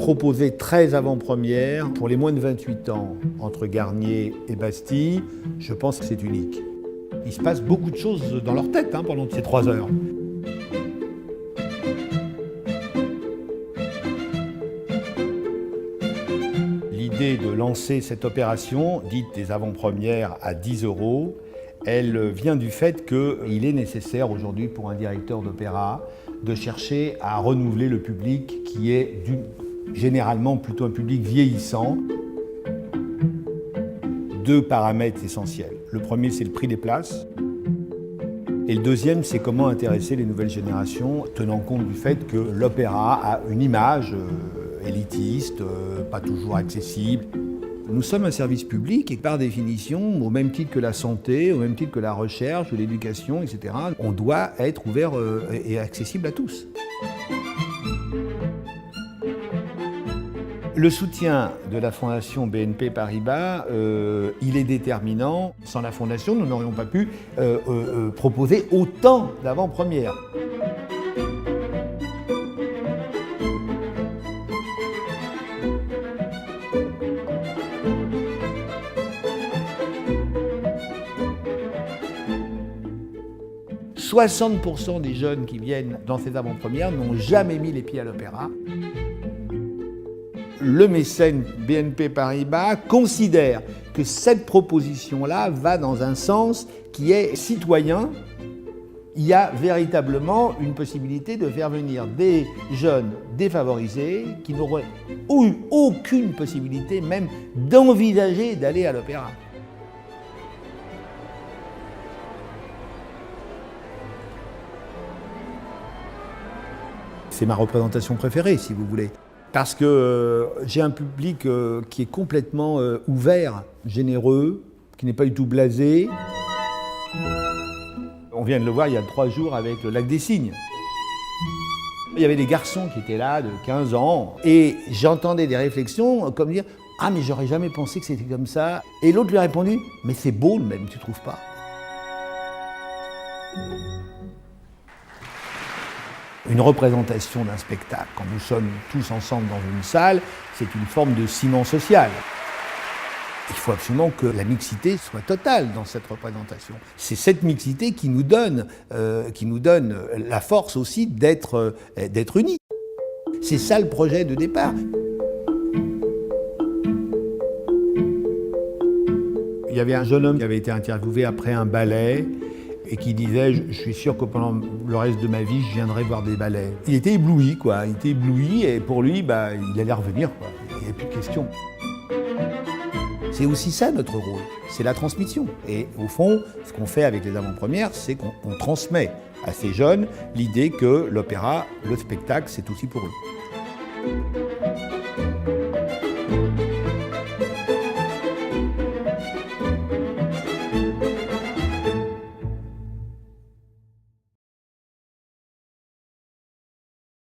proposer 13 avant-premières pour les moins de 28 ans entre Garnier et Bastille, je pense que c'est unique. Il se passe beaucoup de choses dans leur tête pendant ces 3 heures. L'idée de lancer cette opération, dite des avant-premières à 10 €, elle vient du fait qu'il est nécessaire aujourd'hui pour un directeur d'opéra de chercher à renouveler le public qui est généralement plutôt un public vieillissant. 2 paramètres essentiels. Le premier, c'est le prix des places. Et le deuxième, c'est comment intéresser les nouvelles générations, tenant compte du fait que l'opéra a une image élitiste, pas toujours accessible. Nous sommes un service public et par définition, au même titre que la santé, au même titre que la recherche ou l'éducation, etc., on doit être ouvert et accessible à tous. Le soutien de la Fondation BNP Paribas, il est déterminant. Sans la Fondation, nous n'aurions pas pu proposer autant d'avant-premières. « 60% des jeunes qui viennent dans ces avant-premières n'ont jamais mis les pieds à l'opéra. Le mécène BNP Paribas considère que cette proposition-là va dans un sens qui est citoyen. Il y a véritablement une possibilité de faire venir des jeunes défavorisés qui n'auraient eu aucune possibilité même d'envisager d'aller à l'opéra. C'est ma représentation préférée, si vous voulez. Parce que j'ai un public qui est complètement ouvert, généreux, qui n'est pas du tout blasé. On vient de le voir il y a 3 jours avec le Lac des Cygnes. Il y avait des garçons qui étaient là de 15 ans et j'entendais des réflexions comme dire « Ah mais j'aurais jamais pensé que c'était comme ça ». Et l'autre lui a répondu « Mais c'est beau le même, tu trouves pas ?» Une représentation d'un spectacle, quand nous sommes tous ensemble dans une salle, c'est une forme de ciment social. Il faut absolument que la mixité soit totale dans cette représentation. C'est cette mixité qui nous donne la force aussi d'être unis. C'est ça le projet de départ. Il y avait un jeune homme qui avait été interviewé après un ballet et qui disait « Je suis sûr que pendant le reste de ma vie, je viendrai voir des ballets ». Il était ébloui, quoi. Il était ébloui et pour lui, il allait revenir, quoi. Il n'y avait plus de question. C'est aussi ça notre rôle, c'est la transmission. Et au fond, ce qu'on fait avec les avant-premières, c'est qu'on transmet à ces jeunes l'idée que l'opéra, le spectacle, c'est aussi pour eux.